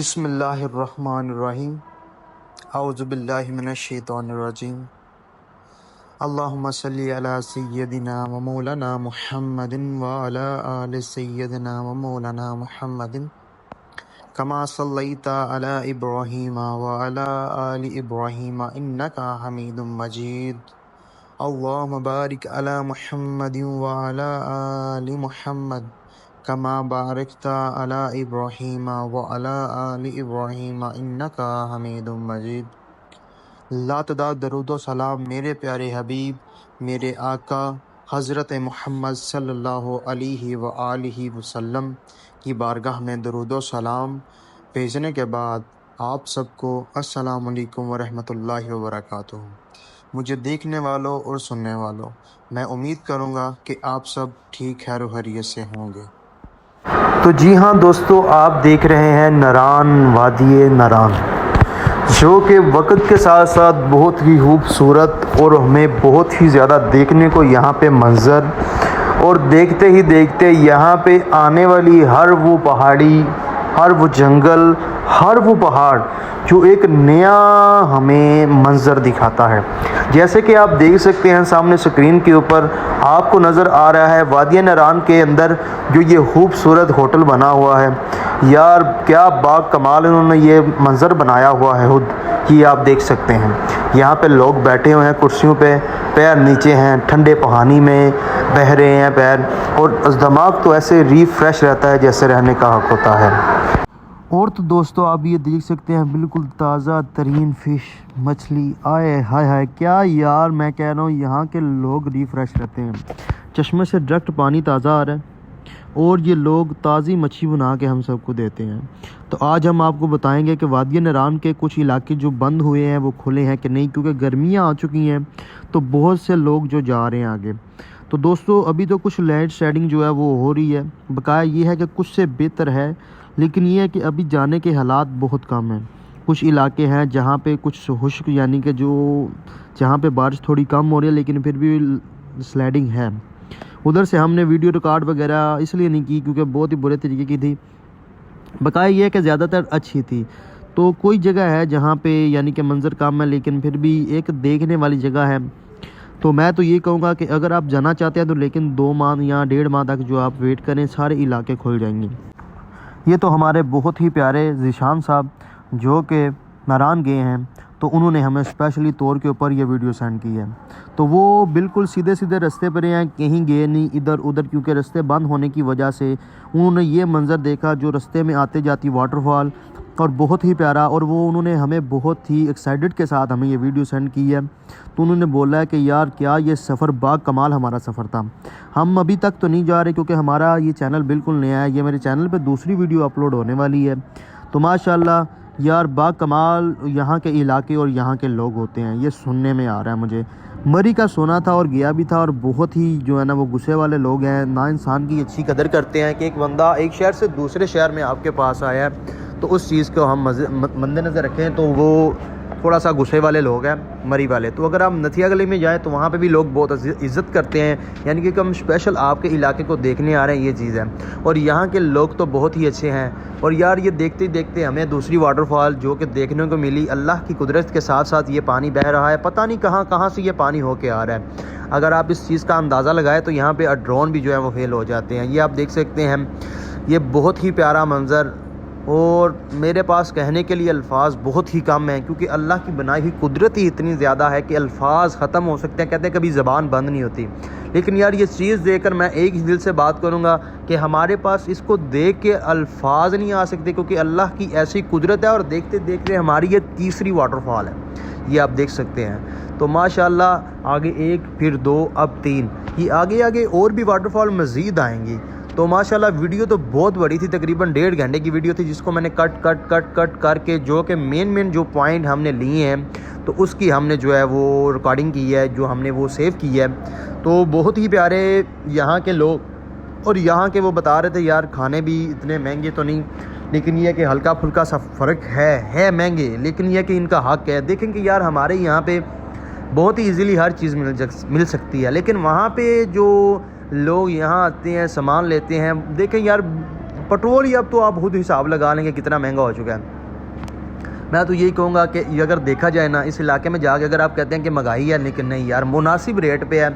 बिस्मिल्लाहिर्रहमानिर्रहीम। औज़ुबिल्लाहि मिनश्शैतानिर्रजीम। अल्लाहुम्मा सल्लि अला सय्यदिना व मौलाना मुहम्मदिन व अला आलि सय्यदिना व मौलाना मुहम्मदिन कमा सल्लैता अला इब्राहीम व अला आलि इब्राहीम इन्नका हमीदुम मजीद। अल्लाहुम्मा बारिक अला मुहम्मदिन व अला आलि मुहम्मद कमा बारकता अला इब्राहीम व अला आलि इब्राहीम इन्नका हमीदुम मजीद। लातदा दरूद व सलाम मेरे प्यारे हबीब, मेरे आका हज़रत मोहम्मद सल्लल्लाहु अलैहि व आलिहि वसल्लम की बारगाह में दरूद व सलाम भेजने के बाद आप सबको अस्सलामु अलैकुम व रहमतुल्लाहि व बरकातुहू। मुझे देखने वालों और सुनने वालों, मैं उम्मीद करूँगा कि आप सब ठीक खैर खैरियत से होंगे। तो जी हाँ दोस्तों, आप देख रहे हैं नारान वादी नारान, जो कि वक्त के साथ साथ बहुत ही खूबसूरत और हमें बहुत ही ज़्यादा देखने को यहाँ पे मंज़र, और देखते ही देखते यहाँ पे आने वाली हर वो पहाड़ी, हर वो जंगल, हर वो पहाड़ जो एक नया हमें मंज़र दिखाता है। जैसे कि आप देख सकते हैं सामने स्क्रीन के ऊपर आपको नज़र आ रहा है वादी नारान के अंदर जो ये खूबसूरत होटल बना हुआ है। यार क्या बाग कमाल इन्होंने ये मंज़र बनाया हुआ है खुद कि आप देख सकते हैं। यहाँ पे लोग बैठे हुए हैं कुर्सियों पे, पैर नीचे हैं, ठंडे पानी में बह रहे हैं पैर, और दिमाग तो ऐसे रिफ्रेश रहता है जैसे रहने का हक़ होता है। और तो दोस्तों आप ये देख सकते हैं बिल्कुल ताज़ा तरीन फ़िश मछली, आए हाय हाय क्या यार, मैं कह रहा हूँ यहाँ के लोग रिफ्रेश रहते हैं। चश्मे से डायरेक्ट पानी ताज़ा आ रहा है और ये लोग ताज़ी मच्छी बना के हम सबको देते हैं। तो आज हम आपको बताएंगे कि वादी नारान के कुछ इलाके जो बंद हुए हैं वो खुले हैं कि नहीं, क्योंकि गर्मियाँ आ चुकी हैं तो बहुत से लोग जो जा रहे हैं आगे। तो दोस्तों अभी तो कुछ लैंड स्लाइडिंग जो है वो हो रही है, बकाया ये है कि कुछ से बेहतर है, लेकिन ये है कि अभी जाने के हालात बहुत कम हैं। कुछ इलाके हैं जहाँ पे कुछ खुश्क, यानी कि जो जहाँ पे बारिश थोड़ी कम हो रही है लेकिन फिर भी स्लाइडिंग है। उधर से हमने वीडियो रिकॉर्ड वगैरह इसलिए नहीं की क्योंकि बहुत ही बुरे तरीके की थी, बकाया ये है कि ज़्यादातर अच्छी थी। तो कोई जगह है जहाँ पे यानी कि मंज़र कम है लेकिन फिर भी एक देखने वाली जगह है। तो मैं तो ये कहूँगा कि अगर आप जाना चाहते हैं तो लेकिन 2 माह या 1.5 माह तक जो आप वेट करें, सारे इलाके खुल जाएंगे। ये तो हमारे बहुत ही प्यारे ज़ीशान साहब जो कि नारान गए हैं, तो उन्होंने हमें स्पेशली तौर के ऊपर ये वीडियो सेंड की है। तो वो बिल्कुल सीधे सीधे रास्ते पर हैं, कहीं गए नहीं इधर उधर, क्योंकि रास्ते बंद होने की वजह से उन्होंने ये मंज़र देखा जो रास्ते में आते जाती वाटरफॉल, और बहुत ही प्यारा। और वो उन्होंने हमें बहुत ही एक्साइटेड के साथ हमें ये वीडियो सेंड की है। तो उन्होंने बोला है कि यार क्या ये सफ़र बाग कमाल हमारा सफ़र था। हम अभी तक तो नहीं जा रहे क्योंकि हमारा ये चैनल बिल्कुल नया है, ये मेरे चैनल पे दूसरी वीडियो अपलोड होने वाली है। तो माशाल्लाह यार बाग कमाल यहाँ के इलाके और यहाँ के लोग होते हैं, ये सुनने में आ रहा है मुझे। मरी का सोना था और गया भी था, और बहुत ही जो है ना वो गुस्से वाले लोग हैं, ना इंसान की अच्छी कदर करते हैं कि एक बंदा एक शहर से दूसरे शहर में आपके पास आया है तो उस चीज़ को हम मद्देनज़र रखें, तो वो थोड़ा सा गुस्से वाले लोग हैं मरी वाले। तो अगर आप नथिया गली में जाएँ तो वहाँ पे भी लोग बहुत इज़्ज़त करते हैं, यानी कि हम स्पेशल आपके इलाके को देखने आ रहे हैं, ये चीज़ है। और यहाँ के लोग तो बहुत ही अच्छे हैं। और यार ये देखते देखते हमें दूसरी वाटरफॉल जो कि देखने को मिली, अल्लाह की कुदरत के साथ साथ ये पानी बह रहा है, पता नहीं कहाँ कहाँ से ये पानी होके आ रहा है। अगर आप इस चीज़ का अंदाज़ा लगाएं तो यहाँ पर ड्रोन भी जो है वो फेल हो जाते हैं। ये आप देख सकते हैं, ये बहुत ही प्यारा मंज़र, और मेरे पास कहने के लिए अल्फाज बहुत ही कम हैं क्योंकि अल्लाह की बनाई हुई कुदरत ही इतनी ज़्यादा है कि अल्फाज ख़त्म हो सकते हैं। कहते हैं कभी ज़बान बंद नहीं होती। लेकिन यार ये चीज़ देखकर मैं एक ही दिल से बात करूँगा कि हमारे पास इसको देख के अल्फाज नहीं आ सकते, क्योंकि अल्लाह की ऐसी कुदरत है। और देखते देखते हमारी ये तीसरी वाटरफॉल है, ये आप देख सकते हैं। तो माशाल्लाह आगे 1 फिर 2 अब 3, ये आगे आगे और भी वाटरफॉल मज़ीद आएंगी। तो माशाल्लाह वीडियो तो बहुत बड़ी थी, तकरीबन 1.5 घंटे की वीडियो थी, जिसको मैंने कट करके जो कि मेन जो पॉइंट हमने लिए हैं तो उसकी हमने जो है वो रिकॉर्डिंग की है, जो हमने वो सेव की है। तो बहुत ही प्यारे यहाँ के लोग, और यहाँ के वो बता रहे थे यार खाने भी इतने महंगे तो नहीं, लेकिन यह कि हल्का फुल्का सा फ़र्क है महंगे, लेकिन यह कि इनका हक़ है। देखें कि यार हमारे यहाँ पे बहुत ही ईज़िली हर चीज़ मिल सकती है, लेकिन वहाँ पे जो लोग यहाँ आते हैं सामान लेते हैं, देखें यार पेट्रोल ही अब तो आप खुद हिसाब लगा लेंगे कितना महंगा हो चुका है। मैं तो यही कहूँगा कि ये अगर देखा जाए ना, इस इलाके में जाके अगर आप कहते हैं कि महंगाई है, लेकिन नहीं यार, मुनासिब रेट पे है।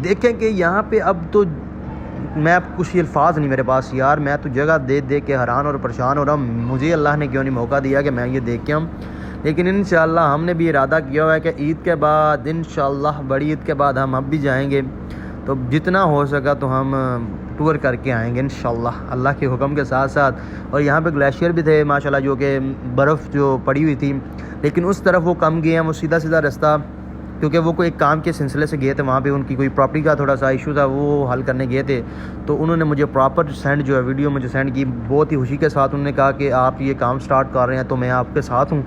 देखें कि यहाँ पे अब तो मैं कुछ अल्फाज नहीं मेरे पास यार, मैं तो जगह देख देख के हैरान और परेशान हो रहा हूँ। मुझे अल्लाह ने क्यों नहीं मौका दिया कि मैं ये देख के आऊँ। लेकिन इंशाअल्लाह हमने भी इरादा किया हुआ है कि ईद के बाद, इंशाअल्लाह बड़ी ईद के बाद हम अब भी जाएंगे, तो जितना हो सका तो हम टूर करके आएंगे इंशाअल्लाह अल्लाह के हुक्म के साथ साथ। और यहाँ पे ग्लेशियर भी थे माशाल्लाह, जो कि बर्फ़ जो पड़ी हुई थी, लेकिन उस तरफ वो कम गए हैं, वो सीधा सीधा रास्ता, क्योंकि वो कोई एक काम के सिलसिले से गए थे, वहाँ पे उनकी कोई प्रॉपर्टी का थोड़ा सा इशू था, वो हल करने गए थे। तो उन्होंने मुझे प्रॉपर सेंड जो है वीडियो मुझे सेंड की, बहुत ही खुशी के साथ। उन्होंने कहा कि आप ये काम स्टार्ट कर रहे हैं तो मैं आपके साथ हूँ।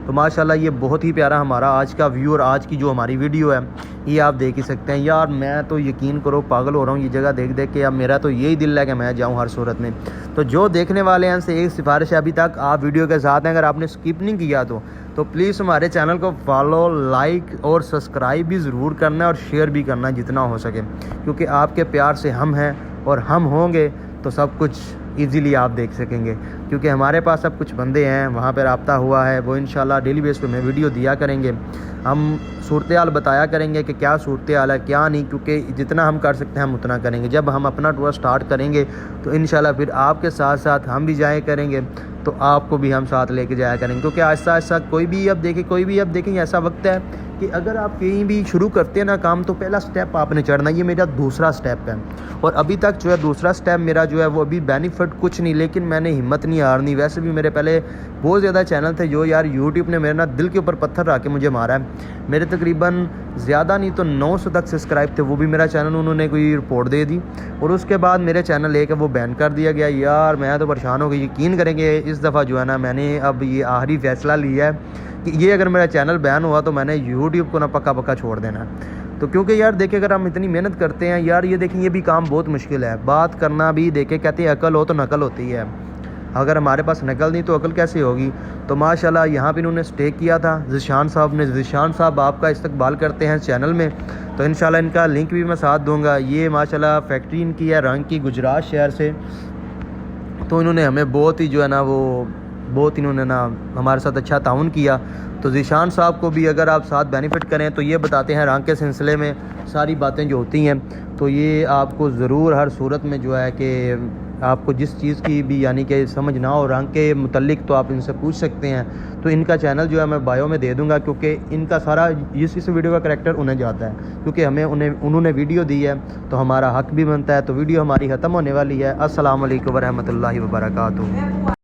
तो माशाल्लाह ये बहुत ही प्यारा हमारा आज का व्यू और आज की जो हमारी वीडियो है ये आप देख ही सकते हैं यार। मैं तो यकीन करो पागल हो रहा हूँ ये जगह देख देख के। अब मेरा तो यही दिल है कि मैं जाऊँ हर सूरत में। तो जो देखने वाले हैं उनसे एक सिफारिश है, अभी तक आप वीडियो के साथ हैं, अगर आपने स्किप नहीं किया तो प्लीज़ हमारे चैनल को फॉलो, लाइक और सब्सक्राइब भी ज़रूर करना है और शेयर भी करना जितना हो सके, क्योंकि आपके प्यार से हम हैं और हम होंगे तो सब कुछ इजीली आप देख सकेंगे। क्योंकि हमारे पास सब कुछ बंदे हैं, वहाँ पर रब्ता हुआ है, वो इंशाल्लाह डेली बेस पे मैं वीडियो दिया करेंगे। हम सूरत हाल बताया करेंगे कि क्या सूरत हाल है क्या नहीं, क्योंकि जितना हम कर सकते हैं हम उतना करेंगे। जब हम अपना टूर स्टार्ट करेंगे तो इंशाल्लाह फिर आपके साथ साथ हम भी जाया करेंगे, तो आपको भी हम साथ लेके जाया करेंगे। क्योंकि आहिस्ता आहिस्ता कोई भी अब देखें ऐसा वक्त है कि अगर आप कहीं भी शुरू करते हैं ना काम, तो पहला स्टेप आपने चढ़ना। ये मेरा दूसरा स्टेप है और अभी तक जो है दूसरा स्टेप मेरा जो है वो अभी बेनिफिट कुछ नहीं, लेकिन मैंने हिम्मत नहीं हारनी। वैसे भी मेरे पहले बहुत ज़्यादा चैनल थे जो यार यूट्यूब ने मेरे ना दिल के ऊपर पत्थर रख के मुझे मारा है। मेरे तकरीबन ज़्यादा नहीं तो 900 तक सब्सक्राइब थे, वो भी मेरा चैनल उन्होंने कोई रिपोर्ट दे दी और उसके बाद मेरे चैनल लेके वो बैन कर दिया गया। यार मैं तो परेशान हो गई। यकीन करेंगे इस दफ़ा जो है ना मैंने अब ये आखिरी फ़ैसला लिया है कि ये अगर मेरा चैनल बैन हुआ तो मैंने यूट्यूब को ना पक्का छोड़ देना है। तो क्योंकि यार देखिए अगर हम इतनी मेहनत करते हैं यार, ये देखें ये भी काम बहुत मुश्किल है। बात करना भी देखे कहते हैं अकल हो तो नकल होती है, अगर हमारे पास नकल नहीं तो अकल कैसे होगी। तो माशाल्लाह यहाँ पे इन्होंने स्टे किया था ज़िशान साहब ने। ज़िशान साहब आपका इस्तकबाल करते हैं चैनल में, तो इंशाल्लाह इनका लिंक भी मैं साथ दूंगा। ये माशाल्लाह फैक्ट्री इनकी है रंग की, गुजरात शहर से। तो इन्होंने हमें बहुत ही जो है ना वो बहुत इन्होंने ना हमारे साथ अच्छा ताउन किया। तो ज़िशान साहब को भी अगर आप साथ बेनिफिट करें तो ये बताते हैं रंग के सिलसिले में सारी बातें जो होती हैं, तो ये आपको ज़रूर हर सूरत में जो है कि आपको जिस चीज़ की भी यानी कि समझ ना हो रंग के मुतल्लिक तो आप इनसे पूछ सकते हैं। तो इनका चैनल जो है मैं बायो में दे दूंगा, क्योंकि इनका सारा इस वीडियो का करैक्टर उन्हें जाता है, क्योंकि हमें उन्होंने वीडियो दी है तो हमारा हक भी बनता है। तो वीडियो हमारी ख़त्म होने वाली है। अस्सलाम वालेकुम व रहमतुल्लाहि व बरकातुहू।